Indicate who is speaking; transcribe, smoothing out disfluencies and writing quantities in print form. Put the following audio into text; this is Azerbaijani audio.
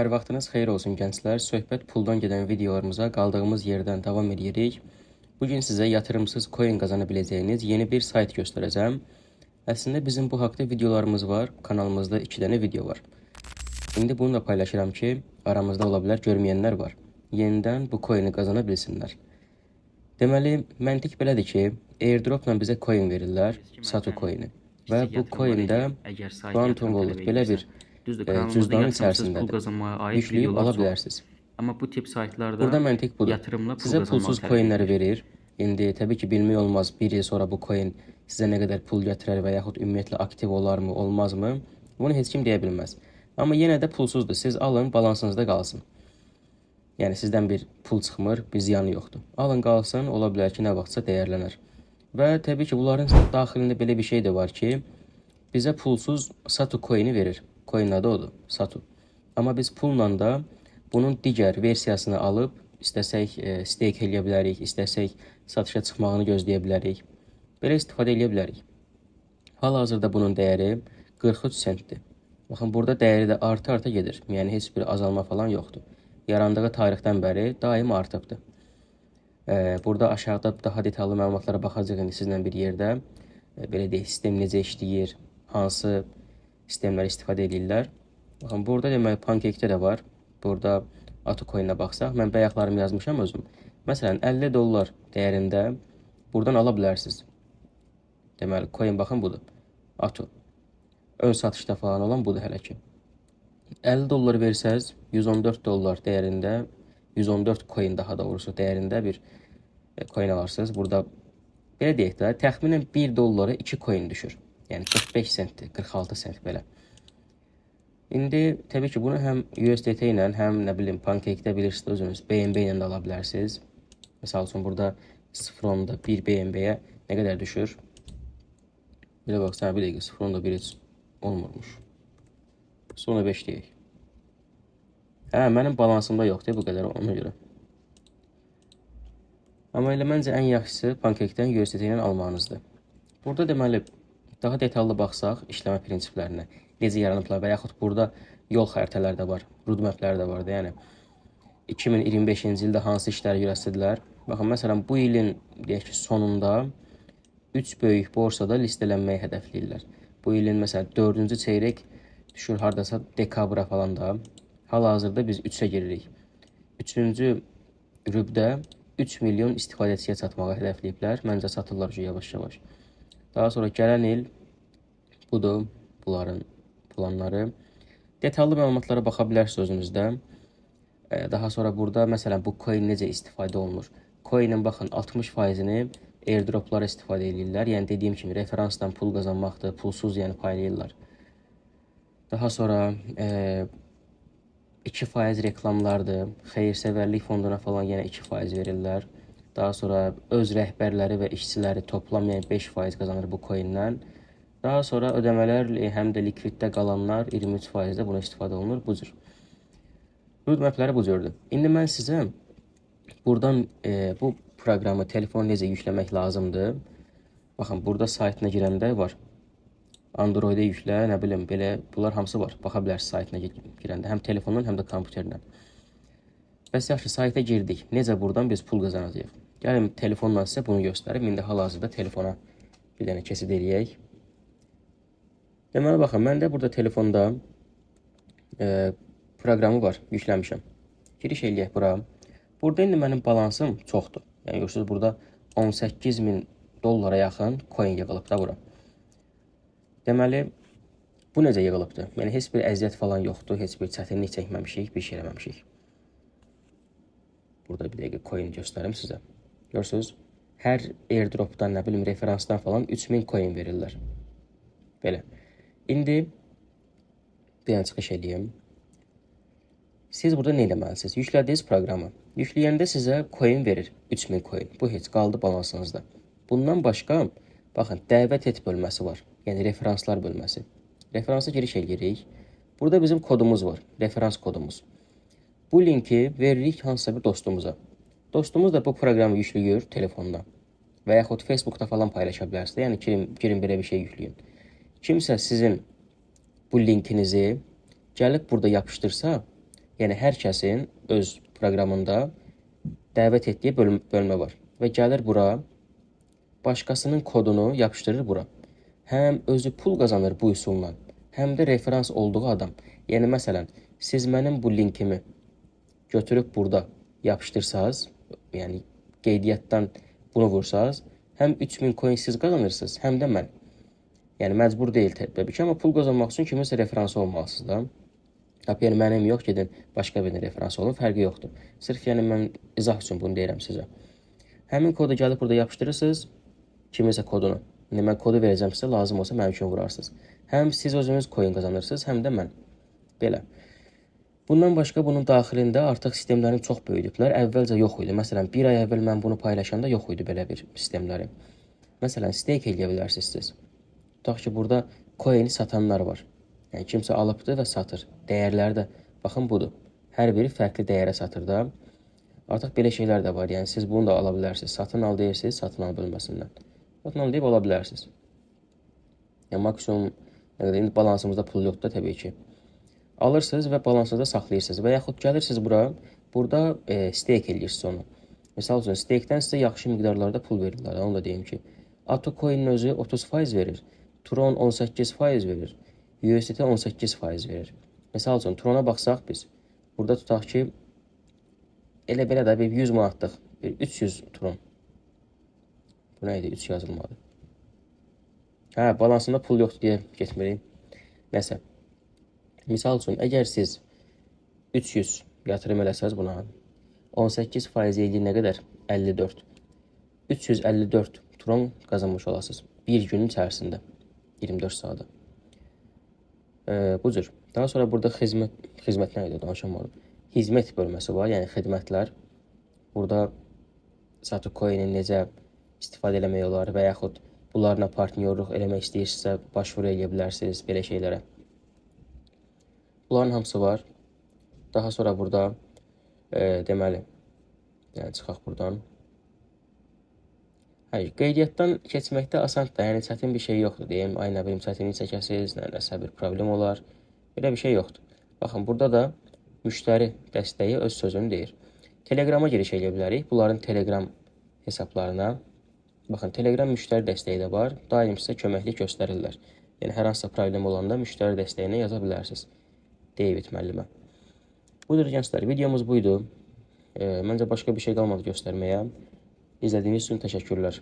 Speaker 1: Hər vaxtınız xeyir olsun gənclər. Söhbət puldan gedən videolarımıza qaldığımız yerdən davam edirik. Bugün sizə yatırımsız coin qazana biləcəyiniz yeni bir sayt göstərəcəm. Əslində bizim bu haqda videolarımız var. Kanalımızda 2 dənə video var. İndi bunu da paylaşıram ki, aramızda ola bilər görməyənlər var. Yenidən bu coin'i qazana bilsinlər. Deməli, məntiq belədir ki, airdropla bizə coin verirlər, Satu coin'i. Və bu coin'də Quantum Wallet belə bir cüzdanın içərisindədir. Yükləyib ala bilərsiniz.
Speaker 2: Amma bu tip saytlarda
Speaker 1: burada məntiq budur. Sizə pulsuz coinləri verir. İndi təbii ki, bilmək olmaz, bir il sonra bu coin sizə nə qədər pul gətirər və yaxud ümumiyyətlə aktiv olarmı, olmazmı? Bunu heç kim deyə bilməz. Amma yenə də pulsuzdur. Siz alın, balansınızda qalsın. Yəni sizdən bir pul çıxmır, bir ziyanı yoxdur. Alın qalsın, ola bilər ki, nə vaxtsa dəyərlənər. Və təbii ki, bunların daxilində belə bir şey də var ki, bizə pulsuz Satu coin'i verir. Coin adı odur, Satu. Amma biz pulla da bunun digər versiyasını alıb, istəsək stake eləyə bilərik, istəsək satışa çıxmağını gözləyə bilərik. Belə istifadə eləyə bilərik. Hal-hazırda bunun dəyəri 43 sentdir. Baxın, burada dəyəri də arta gedir. Yəni heç bir azalma falan yoxdur. Yarandığı tarixdən bəri daim artıbdır. Burada aşağıda daha detallı məlumatlara baxacaq indi sizlə bir yerdə. Belə deyək, sistem necə işləyir, hansı sistemlər istifadə edirlər. Baxın, burada deməli Pancake-də də var. Burada Atu coin'ə baxsaq, mən bayaqlarımı yazmışam özüm. Məsələn, 50 dollar dəyərində buradan ala bilərsiniz. Deməli, coin baxın budur. Atu. Ön satışda falan olan budur hələ ki. 50 dollar versəz, 114 dollar dəyərində, 114 coin daha doğrusu dəyərində bir coin alarsınız. Burada belə deyək də, təxminən 1 dollara 2 coin düşür. Yəni 45 sentdir, 46 sent belə. İndi təbii ki, bunu həm USDT ilə, həm nə bilim Pancake-də bilirsiniz özünüz, BNB ilə də ala bilərsiniz. Məsəl üçün burada 0.1 BNB-yə nə qədər düşür? Belə baxsana, bir dəqiqə 0.1 heç olmurmuş. Sonra 5 deyək. Mənim balansımda yoxdur bu qədər, ona görə. Amma elə məncə ən yaxşısı Pancake-dən USDT ilə almağınızdır. Burada deməli, daha detallı baxsaq işləmə prinsiplərinə, necə yaranıblar və yaxud burada yol xəritələri də var, roadmapləri də var da, yəni 2025-ci ildə hansı işləri görəstədilər. Baxın, məsələn, bu ilin deyək ki, sonunda 3 böyük borsada listelənməyi hədəfləyirlər. Bu ilin məsələn 4-cü çeyrək düşür hardasa dekabra falan da. Hal-hazırda biz 3-ə giririk. 3-cü rübdə 3 milyon istifadəçiyə çatmağı hədəfləyiblər. Məncə satırlar yavaş-yavaş. Daha sonra gələn il budur bunların planları. Detallı məlumatlara baxa bilərsiniz özünüzdə. Daha sonra burada məsələn bu coin necə istifadə olunur? Coin'in baxın 60%-ni airdroplara istifadə edirlər. Yəni dediyim kimi referansdan pul qazanmaqdır, pulsuz yəni paylayırlar. Daha sonra 2% reklamlardır. Xeyir-sevərlik fonduna falan yenə 2% verirlər. Daha sonra öz rəhbərləri və işçiləri toplam yəni 5% qazanır bu coin'dən. Daha sonra ödəmələr həm də likviddə qalanlar 23%-də buna istifadə olunur. Bu cür. Roadmapləri bu cürdür. İndi mən sizə buradan bu proqramı telefona necə yükləmək lazımdır. Baxın, burada saytına girəndə var. Android-ə yüklə, nə bilim, belə bunlar hamısı var. Baxa bilərsiniz saytına girəndə. Həm telefondan, həm də kompüterdən. Bəs yaxşı, sayta girdik. Necə buradan biz pul qazanacağıq? Gəlin, telefonla sizə bunu göstərib. İndi hal-hazırda telefona bir dənə kesid eləyək. Deməli, baxın, mən də burada telefonda proqramı var, yükləmişəm. Giriş eləyək bura. Burada indi mənim balansım çoxdur. Yəni, görürsünüz, burada 18.000 dollara yaxın coin yığılıb da bura. Deməli, bu necə yığılıbdır? Yəni, heç bir əziyyət falan yoxdur, heç bir çətinlik çəkməmişik, bir şey eləməmişik. Burada bir dəqiqə coin göstərim sizə. Görürsünüz, hər airdropdan, nə bilim, referansdan falan 3000 coin verirlər. Belə. İndi bir dənə çıxış eləyim. Siz burada nə eləməlisiniz? Yüklədiyiniz proqramı. Yükləyəndə sizə coin verir. 3000 coin. Bu heç qaldı balansınızda. Bundan başqa, baxın, dəvət et bölməsi var. Yəni, referanslar bölməsi. Referansa giriş eləyirik. Burada bizim kodumuz var. Referans kodumuz. Bu linki veririk hansısa bir dostumuza. Dostumuz da bu proqramı yükləyir telefonda. Və yaxud Facebookda falan paylaşa bilərsiniz. Yəni, girin belə bir şey yükləyin. Kimsə sizin bu linkinizi gəlib burada yapışdırsa, Yəni hər kəsin öz proqramında dəvət etdiyi bölmə var və gəlir bura, başqasının kodunu yapışdırır bura. Həm özü pul qazanır bu üsulla, həm də referans olduğu adam. Yəni məsələn, siz mənim bu linkimi götürüb burada yapışdırsaz, yəni qeydiyyatdan bunu vursaz, həm 3000 coin siz qazanırsınız, həm də mən. Yəni məcbur deyil təbii ki, amma pul qazanmaq üçün kiminsə referansı olmalısınız da. Yəni mənim yox, gedin başqa birinin referansı olun, fərqi yoxdur. Sırf yəni mən izah üçün bunu deyirəm sizə. Həmin kodu gəlib burada yapışdırırsınız, kiminsə kodunu. İndi mən kodu verəcəm sizə, lazım olsa mənim üçün vurarsınız. Həm siz özünüz coin qazanırsınız, həm də mən. Belə. Bundan başqa bunun daxilində artıq sistemlərini çox böyüdüblər. Əvvəlcə yox idi. Məsələn, bir ay əvvəl mən bunu paylaşanda yox idi belə bir sistemləri. Məsələn, stake eləyə bilərsiniz siz. Tutaq ki, burada coin satanlar var. Yəni kimsə alıbdır və satır. Dəyərləri də baxın budur. Hər biri fərqli dəyərə satır da. Artıq belə şeylər də var. Yəni siz bunu da ala bilərsiniz. Satın al deyirsiniz, satın al bölməsindən. Satın al deyib ala bilərsiniz. Yəni maksimum nə qədər indi balansımızda pul yoxdur təbii ki. Alırsınız və balansınızda saxlayırsınız və yaxud gəlirsiniz bura, burada stake eləyirsiniz onu. Məsəl üçün stakedən sizə yaxşı miqdarlarda pul verirlər. Onu da deyim ki, AutoCoin-in özü 30% verir. Tron 18% verir. USDT 18% verir. Məsəl üçün Trona baxsaq biz, burada tutaq ki, elə belə də bir 100 manatlıq, bir 300 Tron. Bu nə idi? 3 yazılmadı. Hə, balansında pul yoxdur deyə getmirik. Nəsə. Misal üçün, əgər siz 300 yatırım eləsəz buna, 18% eləyir nə qədər? 54. 354 Tron qazanmış olasınız. Bir günün içərisində. 24 saata. Bu cür. Daha sonra burada xidmət nə idi? Danışamadım. Hizmət bölməsi var, yəni xidmətlər. Burada AutoCoin-i necə istifadə eləmək olar və yaxud bunlarla partnyorluq eləmək istəyirsinizsə başvuru eləyə bilərsiniz belə şeylərə. Bunların hamısı var. Daha sonra burada deməli, yəni çıxaq buradan. Hayır, qeydiyyatdan keçməkdə asandır. Yəni çətin bir şey yoxdur. Deyim, ay nə bilim çətinlik çəkəsiniz, nəsə bir problem olar. Belə bir şey yoxdur. Baxın, burada da müştəri dəstəyi öz sözünü deyir. Telegrama giriş edə bilərik. Bunların Telegram hesablarına. Baxın, Telegram müştəri dəstəyi də var. Daim sizə köməklik göstərirlər. Yəni hər hansısa problem olanda müştəri dəstəyinə yaza bilərsiniz. David müəllimə. Budur gənclər, videomuz buydu. Məncə başqa bir şey qalmadı göstərməyə. İzlədiyiniz üçün təşəkkürlər.